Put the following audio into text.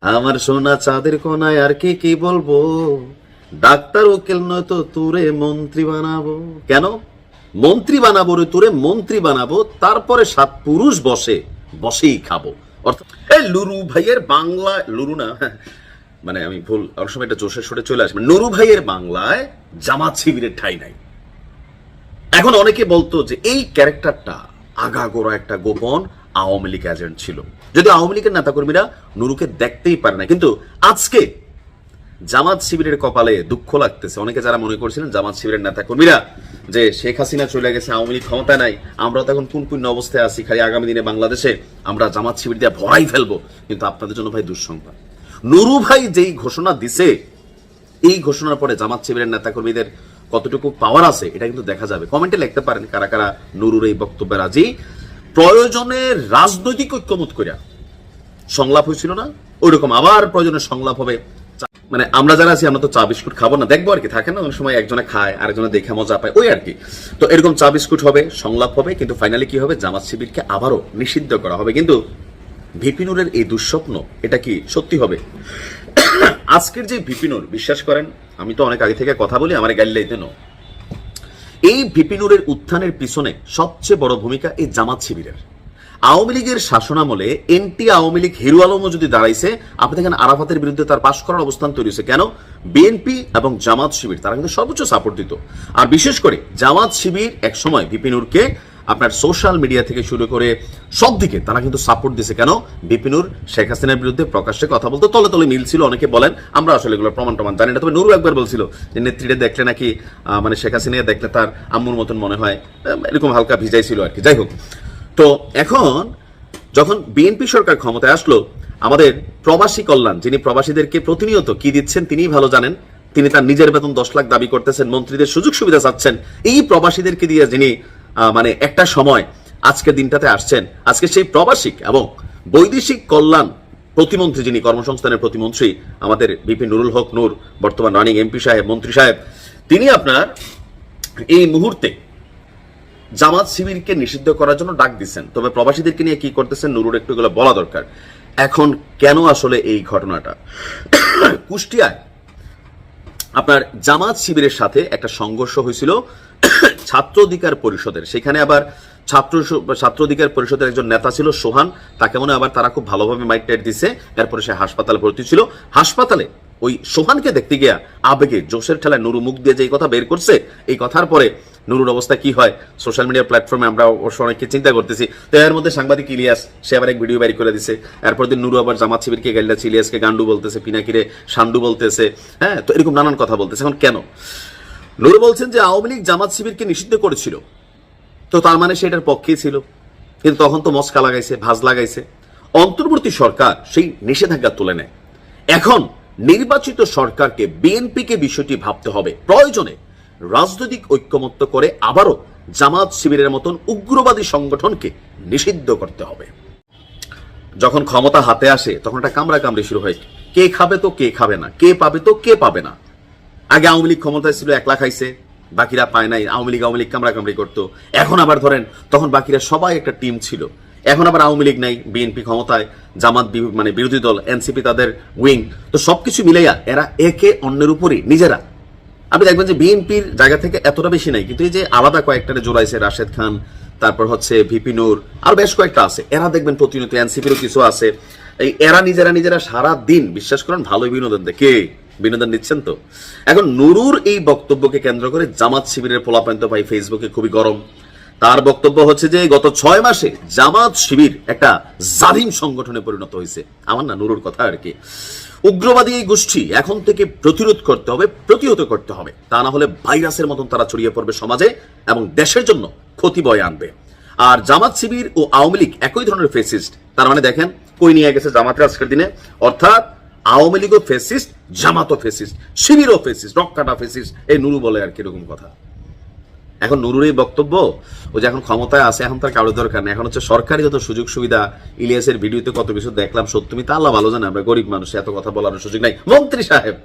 আমার সোনা চাঁদের কোনায় আর কি কি বলবো, ডাক্তার উকিল নয় তো তোরে মন্ত্রী বানাবো। কেন মন্ত্রী বানাবো রে, তোরে মন্ত্রী বানাবো, তারপরে 7 পুরুষ বসেই খাবো। অর্থাৎ এই লুরু ভাইয়ের বাংলা, লুরু না মানে আমি ভুল, অনেক সময় একটা জোশের সরে চলে আসবে। নুরু ভাইয়ের বাংলায় জামাত শিবিরের ঠাঁই নাই। এখন অনেকে বলতো যে এই ক্যারেক্টারটা আগাগোড়া একটা গোপন আওয়ামী লীগ এজেন্ট ছিল, যদি আওয়ামী লীগের নেতাকর্মীরা নুরুকে দেখতেই পারে না। কিন্তু আজকে জামাত শিবিরের কপালে দুঃখ লাগতেছে। অনেকে যারা মনে করছিলেন জামাত শিবিরের নেতাকর্মীরা যে শেখ হাসিনা চলে গেছে, আওয়ামী লীগ ক্ষমতা নাই, আমরা তো এখন কোন অবস্থায় আছি, খালি আগামী দিনে বাংলাদেশে আমরা জামাত শিবির দিয়ে ভরাই ফেলবো। কিন্তু আপনাদের জন্য ভাই দুঃসংবাদ, নুরু ভাই যেই ঘোষণা দিছে, এই ঘোষণার পরে জামাত শিবিরের নেতাকর্মীদের কতটুকু পাওয়ার আছে এটা কিন্তু দেখা যাবে। কমেন্টে লিখতে পারেন কারা কারা নুরুর এই বক্তব্যে রাজি। প্রয়োজনে রাজনৈতিক ঐক্যমত করিয়া সংলাপ হয়েছিল না, ওইরকম আবার প্রয়োজনে সংলাপ হবে। মানে আমরা যারা আছি আমরা তো চা বিস্কুট খাবো না, দেখবো আর কি, থাকে না অনেক সময় একজনে খায় আরেকজনে দেখে মজা পায়, ওই আর কি। তো এরকম চা বিস্কুট হবে, সংলাপ হবে, কিন্তু ফাইনালি কি হবে, জামাত শিবিরকে আবারও নিষিদ্ধ করা হবে। কিন্তু ভিপি নুরের এই দুঃস্বপ্ন এটা কি সত্যি হবে? আজকের যে ভিপি নুর, বিশ্বাস করেন আমি তো অনেক আগে থেকে কথা বলি, আমার গাইলাইতে নো, এই ভিপি নুরের উত্থানের পিছনে সবচেয়ে বড় ভূমিকা এই জামাত শিবিরের। আওয়ামী লীগের শাসনামলে এনটি আওয়ামী লীগ হিরো আলমও যদি দাঁড়াইছে, আপনি দেখেন আরাফাতের বিরুদ্ধে তার পাশ করার অবস্থান তৈরি হয়েছে। কেন? বিএনপি এবং জামাত শিবির তারা কিন্তু সর্বোচ্চ সাপোর্ট দিত। আর বিশেষ করে জামাত শিবির এক সময় ভিপি নুরকে আপনার সোশ্যাল মিডিয়া থেকে শুরু করে সব দিকে তারা কিন্তু সাপোর্ট দিছে। কেন? ভিপি নুর শেখ হাসিনার বিরুদ্ধে প্রকাশ্যে কথা বলতো, তলে তলে মিল ছিল। অনেকে বলেন, আমরা আসলে এগুলো প্রমাণ জানি না, তবে নুরু একবার বলছিল যে নেত্রীটা দেখলে নাকি মানে শেখ হাসিনা দেখলে তার আম্মুর মতন মনে হয়, এরকম হালকা ভিজাইছিল আর কি। যাই হোক, তো এখন যখন বিএনপি সরকার ক্ষমতায় আসলো, আমাদের প্রবাসী কল্যাণ, যিনি প্রবাসীদেরকে প্রতিনিয়ত কি দিচ্ছেন তিনিই ভালো জানেন, তিনি তার নিজের বেতন 10 লাখ দাবি করতেছেন, মন্ত্রীদের সুযোগ সুবিধা চাচ্ছেন, এই প্রবাসীদেরকে দিয়ে যিনি মানে একটা সময় আজকের দিনটাতে আসছেন, আজকে সেই প্রবাসী এবং বৈদেশিক কল্যাণ প্রতিমন্ত্রী, যিনি কর্মসংস্থানের প্রতিমন্ত্রী আমাদের ভিপি নুরুল হক নূর, বর্তমান রানিং এমপি সাহেব, মন্ত্রী সাহেব, তিনি আপনার এই মুহূর্তে জামাত শিবিরকে নিষিদ্ধ করার জন্য ডাক দিচ্ছেন। তবে প্রবাসীদেরকে নিয়ে কি করতেছেন নুরুর একটু গুলো বলা দরকার। এখন কেন আসলে এই ঘটনাটা? কুষ্টিয়ায় আপনার জামাত শিবিরের সাথে একটা সংঘর্ষ হয়েছিল ছাত্র অধিকার পরিষদের। সেখানে আবার ছাত্র অধিকার পরিষদের একজন নেতা ছিল সোহান, তাকে মনে আবার তারা খুব ভালোভাবে মাইক টাইট দিছে। এরপরে সে হাসপাতালে ভর্তি ছিল। হাসপাতালে ওই সোহানকে দেখতে গিয়া আবেগে জোশের ঠেলায় নুরু মুখ দিয়ে যে কথা বের করছে, এই কথার পরে নুরুর অবস্থা কি হয় সোশ্যাল মিডিয়া প্ল্যাটফর্মে আমরা অবশ্য অনেককে চিন্তা করতেছি। তো এর মধ্যে সাংবাদিক ইলিয়াস সে আবার এক ভিডিও বাইর করে দিছে। এরপর দিন নুরু আবার জামাত শিবিরকে গাইলাচ্ছে, ইলিয়াসকে গান্ডু বলতেছে, পিনাকিরে সান্ডু বলতেছে, হ্যাঁ, তো এরকম নানান কথা বলতেছে। এখন কেন? নুরু বলছেন যে আওয়ামী লীগ জামাত শিবিরকে নিষিদ্ধ করেছিল, তো তার মানে সেটার পক্ষেই ছিল, কিন্তু তখন তো মস্কা লাগাইছে, ভাজ লাগাইছে। অন্তর্বর্তী সরকার সেই নিষেধাজ্ঞা তুলে নেয়। এখন নির্বাচিত সরকারকে, বিএনপিকে বিষয়টি ভাবতে হবে, প্রয়োজনে রাজনৈতিক ঐক্যমত্য করে আবারও জামাত শিবিরের মতন উগ্রবাদী সংগঠনকে নিষিদ্ধ করতে হবে। যখন ক্ষমতা হাতে আসে তখন একটা কামড়াকামড়ি শুরু হয়, কে খাবে তো কে খাবে না, কে পাবে তো কে পাবে না। আগে আওয়ামী লীগ ক্ষমতায় ছিল, একলা খাইছে, বাকিরা পায় নাই, আওয়ামী লীগ কামড়াকামড়ি করতো। এখন আবার ধরেন তখন বাকিরা সবাই একটা টিম ছিল। এখন আবার আওয়ামী লীগ নাই, বিএনপি ক্ষমতায়, জামাত মানে বিরোধী দল, এনসিপি তাদের উইং, তো সবকিছু মিলাইয়া এরা একে অন্যের উপরই নিজেরা। আপনি দেখবেন যে বিএনপির জায়গা থেকে এতটা বেশি নাই, কিন্তু এই যে আলাদা কয়েকটা জোড়াইছে, রাশেদ খান, তারপর হচ্ছে ভিপি নূর, আর বেশ কয়েকটা আছে, এরা দেখবেন প্রতিনিয়ত, এনসিপিরও কিছু আছে, এই এরা নিজেরা সারা দিন বিশ্বাস করেন ভালোই বিনোদন দেয়। কে বিনোদন নিচ্ছেন? তো এখন নুরুর এই বক্তব্যকে কেন্দ্র করে জামাত শিবিরের পোলাপান্ত ভাই ফেসবুকে খুবই গরম। তার বক্তব্য হচ্ছে যে গত 6 মাসে জামাত শিবির একটা জালিম সংগঠনে পরিণত হয়েছে। আমার না নুরুর কথা আর কি, উগ্রবাদী এই গোষ্ঠী এখন থেকে প্রতিরোধ করতে হবে, প্রতিহত করতে হবে, তা না হলে ভাইরাসের মতন তারা ছড়িয়ে পড়বে সমাজে এবং দেশের জন্য ক্ষতি বয়ে আনবে। আর জামাত শিবির ও আওয়ামী লীগ একই ধরনের ফেসিস্ট। তার মানে দেখেন কই নিয়ে গেছে জামাতের আজকের দিনে, অর্থাৎ আওয়ামী লীগও ফেসিস্ট, জামাতও ফেসিস্ট, শিবিরও ফেসিস্ট, রক্কাটা ফেসিস্ট, এই নুরু বলে আর কিরকম কথা। এখন নুরুর এই বক্তব্য, ও যে এখন ক্ষমতায় আছে, এখন তার কারো দরকার নেই, এখন হচ্ছে সরকারি যত সুযোগ সুবিধা। ইলিয়াসের ভিডিওতে কত কিছু দেখলাম, সত্যি তা আল্লাহ ভালো জানে, আমরা গরিব মানুষ, এত কথা বলার সুযোগ নাই। মন্ত্রী সাহেব